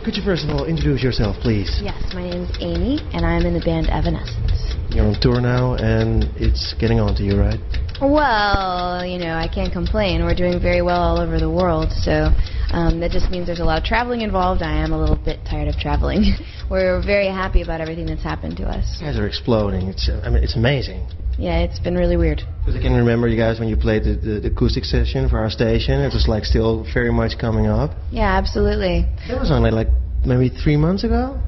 Could you first of all introduce yourself, please? Yes, my name is Amy, and I'm in the band Evanescence. You're on tour now, and it's getting on to you, right? Well, you know, I can't complain. We're doing very well all over the world, so that just means there's a lot of traveling involved. I am a little bit tired of traveling. We're very happy about everything that's happened to us. You guys are exploding. It's amazing. Yeah, it's been really weird. Because I can remember you guys when you played the acoustic session for our station. It was like still very much coming up. Yeah, absolutely. That was only like maybe 3 months ago?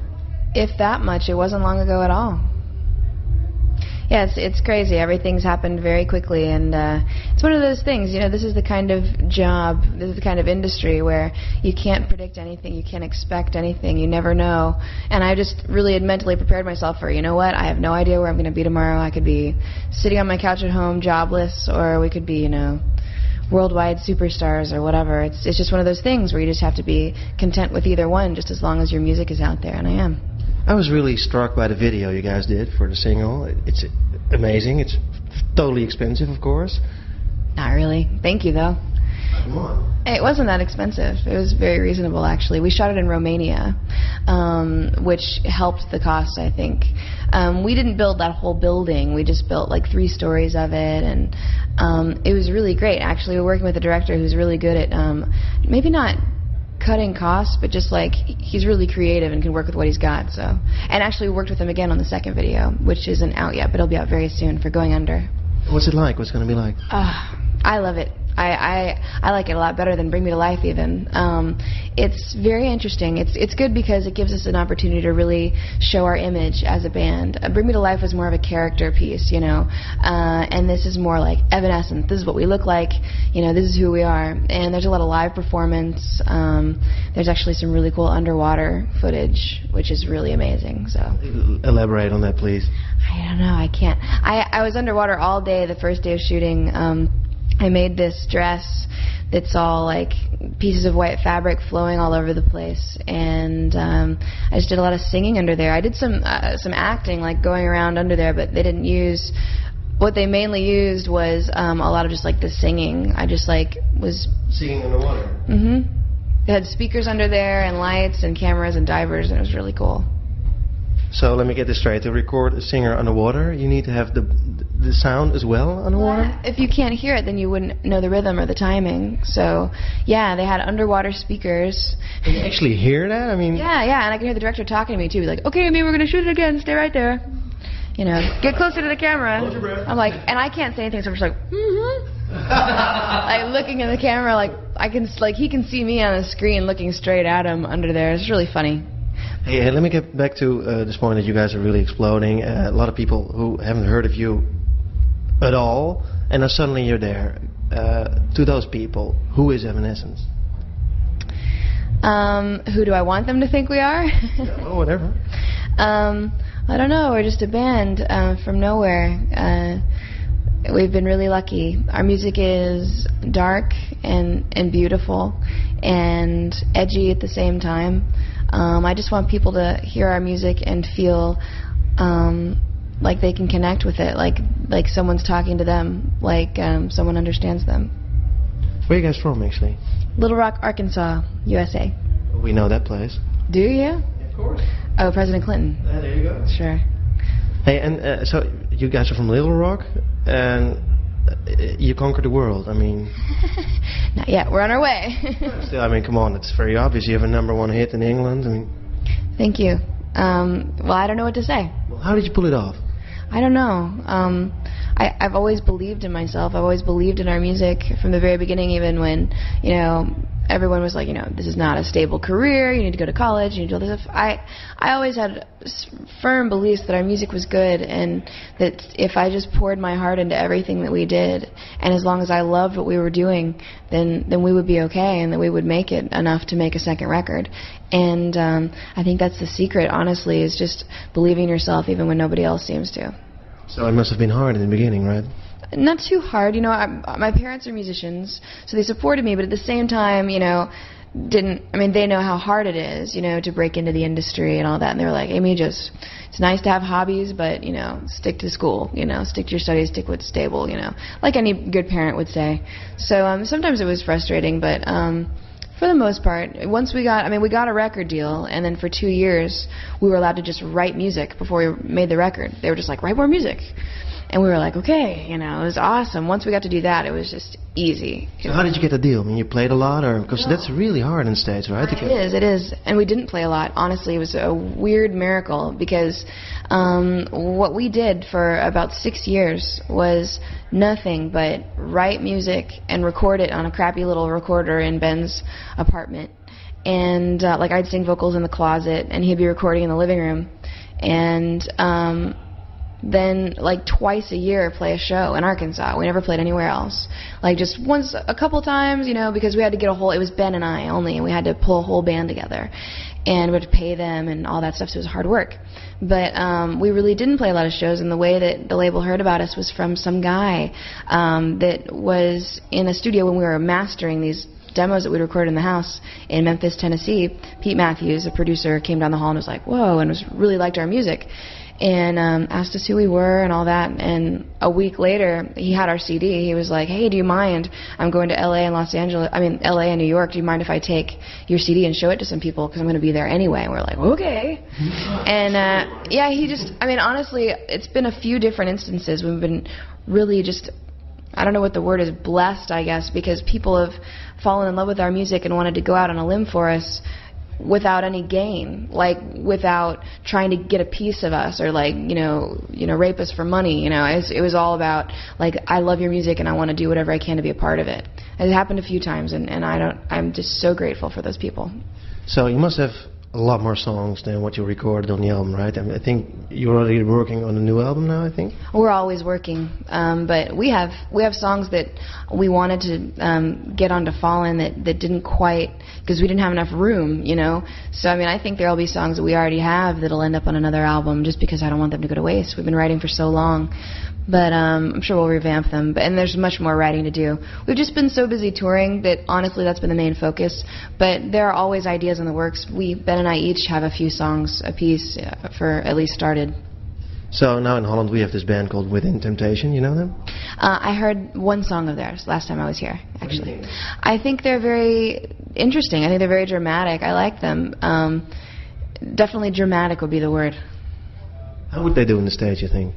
If that much, it wasn't long ago at all. Yeah, it's crazy. Everything's happened very quickly, and it's one of those things, you know, this is the kind of job, this is the kind of industry where you can't predict anything, you can't expect anything, you never know. And I just really had mentally prepared myself for, you know what, I have no idea where I'm going to be tomorrow. I could be sitting on my couch at home, jobless, or we could be, you know, worldwide superstars or whatever. It's just one of those things where you just have to be content with either one, just as long as your music is out there, and I am. I was really struck by the video you guys did for the single. It's amazing. It's totally expensive, of course. Not really. Thank you, though. Come on. It wasn't that expensive. It was very reasonable, actually. We shot it in Romania, which helped the cost, I think. We didn't build that whole building. We just built like 3 stories of it, and it was really great. Actually, we're working with a director who's really good at maybe not cutting costs, but just like he's really creative and can work with what he's got. So, and actually we worked with him again on the second video, which isn't out yet, but it'll be out very soon, for Going Under. What's it like? What's it going to be like? I love it. I like it a lot better than Bring Me to Life even. It's very interesting. It's good because it gives us an opportunity to really show our image as a band. Bring Me to Life was more of a character piece, you know, and this is more like Evanescence. This is what we look like, you know, this is who we are. And there's a lot of live performance. There's actually some really cool underwater footage, which is really amazing. So elaborate on that, please. I don't know. I can't. I was underwater all day the first day of shooting. I made this dress that's all like pieces of white fabric flowing all over the place, and I just did a lot of singing under there. I did some acting, like going around under there, but they didn't use. What they mainly used was a lot of just like the singing. I just like was singing underwater. They had speakers under there and lights and cameras and divers, and it was really cool. So let me get this straight. To record a singer underwater, you need to have the sound as well underwater? Well, if you can't hear it, then you wouldn't know the rhythm or the timing. So, yeah, they had underwater speakers. Can you actually hear that? I mean... Yeah, and I can hear the director talking to me, too. He's like, okay, Amy, we're going to shoot it again. Stay right there. You know, get closer to the camera. Hold your breath. I'm like, and I can't say anything, so I'm just like, like looking in the camera, like I can, like he can see me on the screen looking straight at him under there. It's really funny. Hey, let me get back to this point that you guys are really exploding. A lot of people who haven't heard of you at all, and now suddenly you're there. To those people, who is Evanescence? Who do I want them to think we are? Yeah, well, whatever. I don't know. We're just a band from nowhere. We've been really lucky. Our music is dark and beautiful and edgy at the same time. I just want people to hear our music and feel like they can connect with it, like someone's talking to them, like someone understands them. Where are you guys from, actually? Little Rock, Arkansas, USA. We know that place. Do you? Yeah, of course. Oh, President Clinton. There you go. Sure. Hey, and so you guys are from Little Rock, and you conquered the world. I mean... Not yet. We're on our way. Still, I mean, come on. It's very obvious. You have a #1 hit in England. I mean... Thank you. Well, I don't know what to say. Well, how did you pull it off? I don't know. I've always believed in myself. I've always believed in our music from the very beginning, even when, you know, everyone was like, you know, this is not a stable career, you need to go to college, you need to do all this stuff. I always had firm beliefs that our music was good, and that if I just poured my heart into everything that we did, and as long as I loved what we were doing, then we would be okay, and that we would make it enough to make a second record. And I think that's the secret, honestly, is just believing in yourself even when nobody else seems to. So it must have been hard in the beginning, right? Not too hard, you know. My parents are musicians, so they supported me, but at the same time, you know, they know how hard it is, you know, to break into the industry and all that, and they were like, Amy, it's nice to have hobbies, but, you know, stick to school, you know, stick to your studies, stick what's stable, you know, like any good parent would say. So sometimes it was frustrating, but For the most part. Once we got a record deal, and then for 2 years, we were allowed to just write music before we made the record. They were just like, write more music. And we were like, okay, you know, it was awesome. Once we got to do that, it was just easy. So how did you get the deal? I mean, you played a lot, or because that's really hard in the States, right? It is. And we didn't play a lot. Honestly, it was a weird miracle because what we did for about 6 years was nothing but write music and record it on a crappy little recorder in Ben's apartment. And like I'd sing vocals in the closet, and he'd be recording in the living room. And then like twice a year play a show in Arkansas. We never played anywhere else. Like just once, a couple times, you know, because we had to get it was Ben and I only, and we had to pull a whole band together. And we had to pay them and all that stuff, so it was hard work. But we really didn't play a lot of shows, and the way that the label heard about us was from some guy that was in a studio when we were mastering these demos that we'd recorded in the house in Memphis, Tennessee. Pete Matthews, a producer, came down the hall and was like, whoa, and really liked our music. And asked us who we were and all that. And a week later, he had our CD. He was like, hey, do you mind? I'm going to LA and LA and New York. Do you mind if I take your CD and show it to some people? Because I'm going to be there anyway. And we're like, okay. And yeah, honestly, it's been a few different instances. We've been really just, I don't know what the word is, blessed, I guess, because people have fallen in love with our music and wanted to go out on a limb for us without any gain, like without trying to get a piece of us or like, you know, rape us for money. You know, it was all about like, I love your music and I want to do whatever I can to be a part of it. It happened a few times, and I'm just so grateful for those people. So you must have a lot more songs than what you recorded on the album, right? I think you're already working on a new album now, I think? We're always working, but we have songs that we wanted to get onto Fallen that didn't quite, because we didn't have enough room, you know? So, I think there'll be songs that we already have that'll end up on another album just because I don't want them to go to waste. We've been writing for so long. But I'm sure we'll revamp them. And there's much more writing to do. We've just been so busy touring that honestly that's been the main focus. But there are always ideas in the works. Ben and I each have a few songs apiece for at least started. So now in Holland we have this band called Within Temptation. You know them? I heard one song of theirs last time I was here, actually. I think they're very interesting. I think they're very dramatic. I like them. Definitely dramatic would be the word. How would they do on the stage, you think?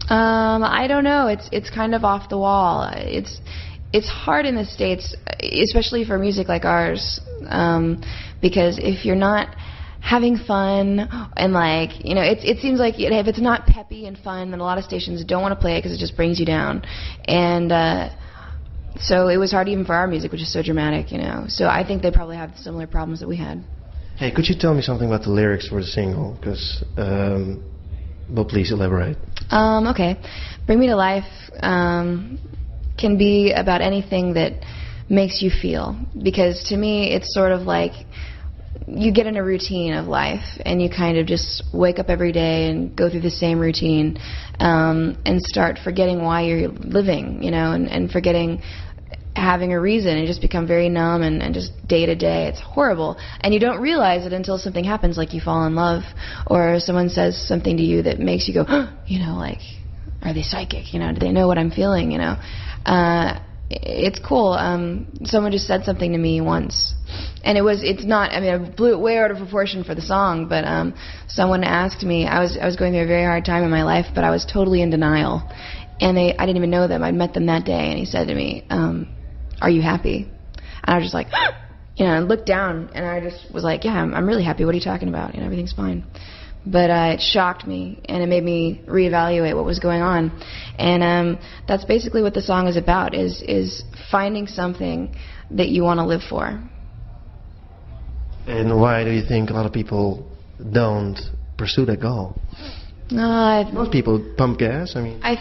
I don't know. It's kind of off the wall. It's hard in the States, especially for music like ours, because if you're not having fun and like, you know, it seems like if it's not peppy and fun, then a lot of stations don't want to play it because it just brings you down. And so it was hard even for our music, which is so dramatic, you know. So I think they probably have similar problems that we had. Hey, could you tell me something about the lyrics for the single? Because well, please elaborate. Okay. Bring Me to Life can be about anything that makes you feel. Because to me, it's sort of like you get in a routine of life and you kind of just wake up every day and go through the same routine and start forgetting why you're living, you know, and forgetting having a reason, and just become very numb and just day to day. It's horrible. And you don't realize it until something happens, like you fall in love, or someone says something to you that makes you go, you know, like, are they psychic? You know, do they know what I'm feeling? You know, it's cool. Someone just said something to me once, and it's not, I blew it way out of proportion for the song, but someone asked me, I was going through a very hard time in my life, but I was totally in denial. And I didn't even know them. I'd met them that day, and he said to me, are you happy? And I was just like, you know, I looked down, and I just was like, yeah, I'm really happy. What are you talking about? You know, everything's fine. But it shocked me, and it made me reevaluate what was going on. And that's basically what the song is about, is finding something that you want to live for. And why do you think a lot of people don't pursue that goal? Most people pump gas. I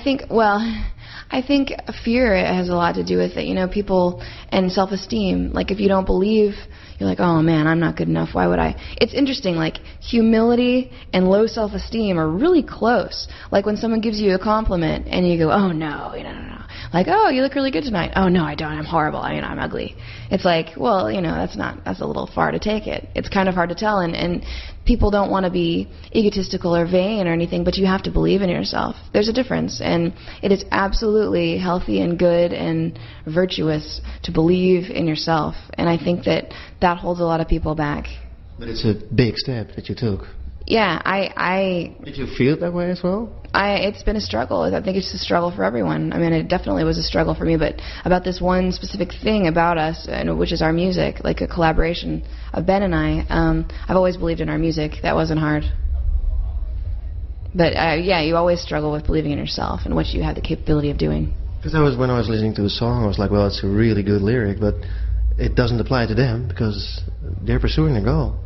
think fear has a lot to do with it. You know, people, and self-esteem. Like, if you don't believe, you're like, oh man, I'm not good enough. Why would I? It's interesting. Like, humility and low self-esteem are really close. Like when someone gives you a compliment and you go, oh no, no. Like, oh, you look really good tonight. Oh, no, I don't. I'm horrible. I'm ugly. It's like, well, that's a little far to take it. It's kind of hard to tell, and people don't want to be egotistical or vain or anything, but you have to believe in yourself. There's a difference, and it is absolutely healthy and good and virtuous to believe in yourself, and I think that holds a lot of people back. But it's a big step that you took. Yeah, Did you feel that way as well? It's been a struggle. I think it's a struggle for everyone. I mean, it definitely was a struggle for me, but about this one specific thing about us, which is our music, like a collaboration of Ben and I, I've always believed in our music. That wasn't hard. But yeah, you always struggle with believing in yourself and what you have the capability of doing. Because when I was listening to the song, I was like, well, it's a really good lyric, but it doesn't apply to them because they're pursuing their goal.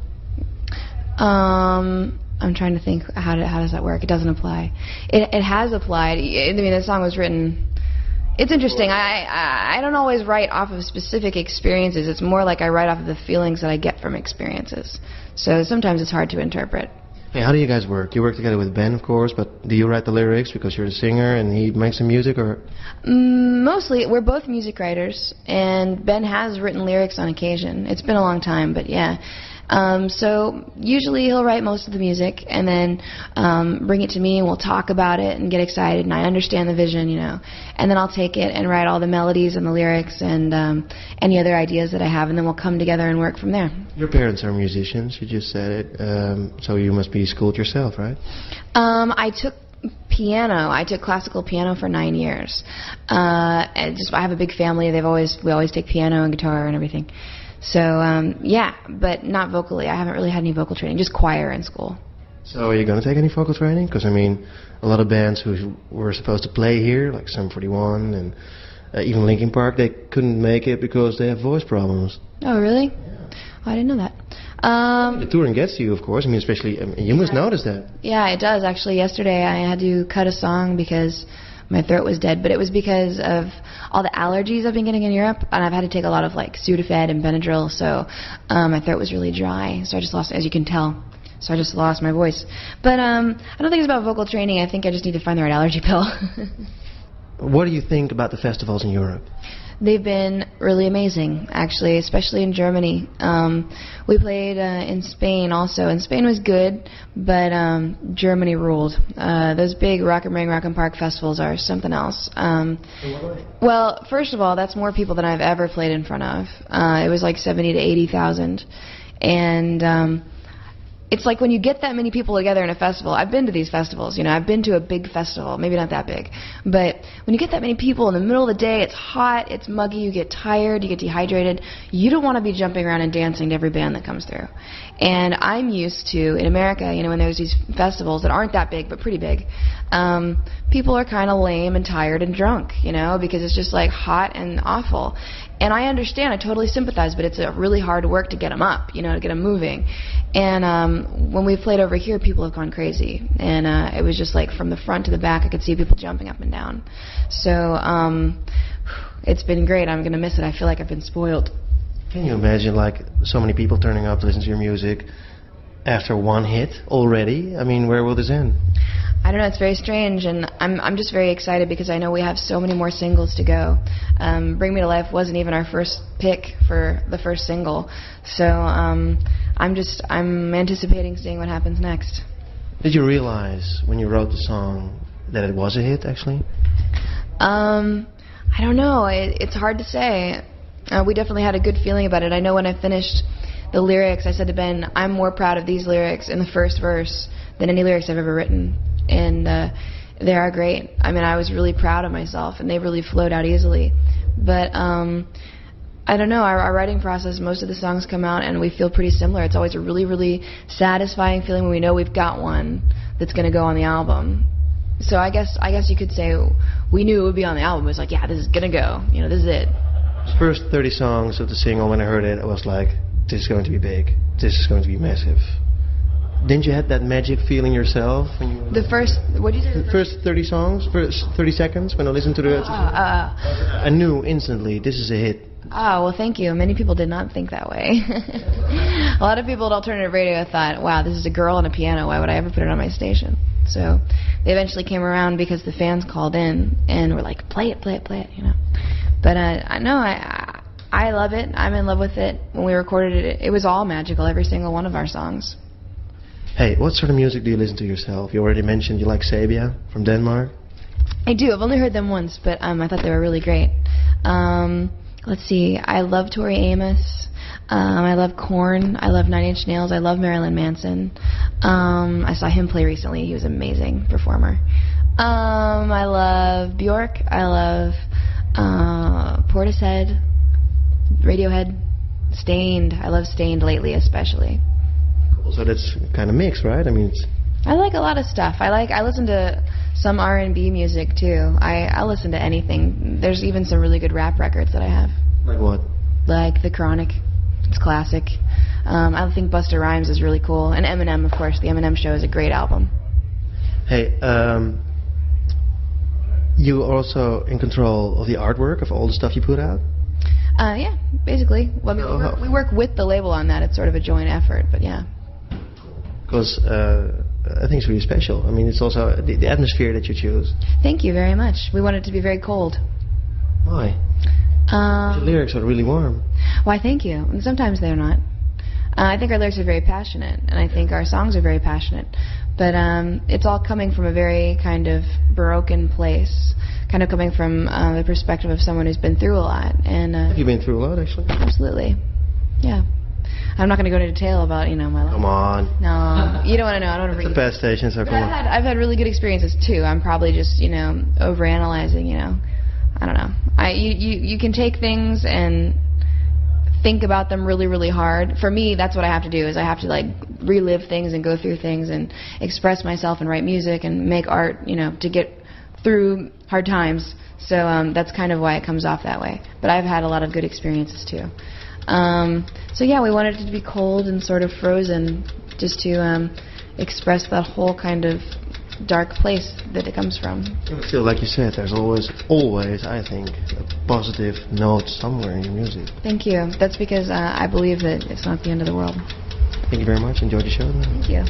I'm trying to think, how does that work? It doesn't apply. It has applied. I mean, the song was written. It's interesting. I don't always write off of specific experiences. It's more like I write off of the feelings that I get from experiences. So sometimes it's hard to interpret. Hey, how do you guys work? You work together with Ben, of course, but do you write the lyrics because you're the singer and he makes the music, or? Mostly, we're both music writers, and Ben has written lyrics on occasion. It's been a long time, but yeah. So usually he'll write most of the music and then bring it to me, and we'll talk about it and get excited, and I understand the vision, and then I'll take it and write all the melodies and the lyrics and any other ideas that I have, and then we'll come together and work from there. Your parents are musicians, you just said it, so you must be schooled yourself, right? I took piano. I took classical piano for 9 years. I have a big family. We always take piano and guitar and everything. So, yeah, but not vocally. I haven't really had any vocal training, just choir in school. So are you going to take any vocal training? Because, I mean, a lot of bands who were supposed to play here, like Sum 41 and even Linkin Park, they couldn't make it because they have voice problems. Oh, really? Yeah. Oh, I didn't know that. The touring gets to you, of course. I mean, especially, you must notice that. Yeah, it does. Actually, yesterday I had to cut a song because my throat was dead, but it was because of all the allergies I've been getting in Europe, and I've had to take a lot of Sudafed and Benadryl, so my throat was really dry, so I just lost, as you can tell, so I just lost my voice. But I don't think it's about vocal training. I think I just need to find the right allergy pill. What do you think about the festivals in Europe? They've been really amazing, actually, especially in Germany. We played in Spain also, and Spain was good, but Germany ruled. Those big Rock am Ring, Rock am Park festivals are something else. Well, first of all, that's more people than I've ever played in front of. It was like 70 to 80,000, and it's like when you get that many people together in a festival. I've been to these festivals, I've been to a big festival, maybe not that big, but when you get that many people in the middle of the day, it's hot, it's muggy, you get tired, you get dehydrated, you don't want to be jumping around and dancing to every band that comes through. And I'm used to, in America, when there's these festivals that aren't that big but pretty big, people are kind of lame and tired and drunk, because it's just hot and awful. And I understand, I totally sympathize, but it's really hard work to get them up, to get them moving. And when we played over here, people have gone crazy. And it was just from the front to the back, I could see people jumping up and down. So it's been great. I'm going to miss it. I feel like I've been spoiled. Can you imagine, so many people turning up to listen to your music after one hit already? I mean, where will this end? I don't know, it's very strange, and I'm just very excited because I know we have so many more singles to go. Bring Me to Life wasn't even our first pick for the first single, so I'm anticipating seeing what happens next. Did you realize when you wrote the song that it was a hit, actually? I don't know, it's hard to say. We definitely had a good feeling about it. I know when I finished the lyrics, I said to Ben, I'm more proud of these lyrics in the first verse than any lyrics I've ever written. And they are great. I mean, I was really proud of myself, and they really flowed out easily. But I don't know, our writing process, most of the songs come out and we feel pretty similar. It's always a really, really satisfying feeling when we know we've got one that's going to go on the album. So I guess you could say we knew it would be on the album. It was like, yeah, this is going to go. This is it. The first 30 songs of the single, when I heard it, I was like, this is going to be big. This is going to be massive. Didn't you have that magic feeling yourself? When you what did you say? The first 30 songs, first 30 seconds, when I listened to it, I knew instantly, this is a hit. Oh, well, thank you. Many people did not think that way. A lot of people at alternative radio thought, wow, this is a girl on a piano. Why would I ever put it on my station? So they eventually came around because the fans called in and were like, play it, you know. But I know I love it. I'm in love with it. When we recorded it, it was all magical, every single one of our songs. Hey, what sort of music do you listen to yourself? You already mentioned you like Sabia from Denmark. I do. I've only heard them once, but I thought they were really great. Let's see. I love Tori Amos. I love Korn. I love Nine Inch Nails. I love Marilyn Manson. I saw him play recently. He was an amazing performer. I love Bjork. I love Portishead, Radiohead, Stained. I love Stained lately, especially. Cool. So that's kind of mixed, right? I mean, I like a lot of stuff. I listen to some R&B music too. I listen to anything. There's even some really good rap records that I have. Like what? Like The Chronic. It's classic. I think Busta Rhymes is really cool. And Eminem, of course. The Eminem Show is a great album. Hey, you are also in control of the artwork of all the stuff you put out? Yeah, basically. Well, I mean, we work with the label on that. It's sort of a joint effort, but yeah. Because I think it's really special. I mean, it's also the atmosphere that you choose. Thank you very much. We want it to be very cold. Why? The lyrics are really warm. Why, thank you. And sometimes they're not. I think our lyrics are very passionate, and I think our songs are very passionate. But it's all coming from a very kind of broken place, kind of coming from the perspective of someone who's been through a lot. And have you been through a lot, actually? Absolutely. Yeah. I'm not going to go into detail about, my life. Come on. No, you don't want to know. I don't want to. It's a bad station, so come on. I've had really good experiences too. I'm probably just, overanalyzing. I don't know. You can take things and think about them really, really hard. For me, that's what I have to do. Is I have to relive things and go through things and express myself and write music and make art. To get through hard times. So that's kind of why it comes off that way. But I've had a lot of good experiences too. So yeah, we wanted it to be cold and sort of frozen, just to express that whole kind of dark place that it comes from. Still, like you said, there's always, I think, a positive note somewhere in your music. Thank you. That's because I believe that it's not the end of the world. Thank you very much. Enjoyed the show. Thank you.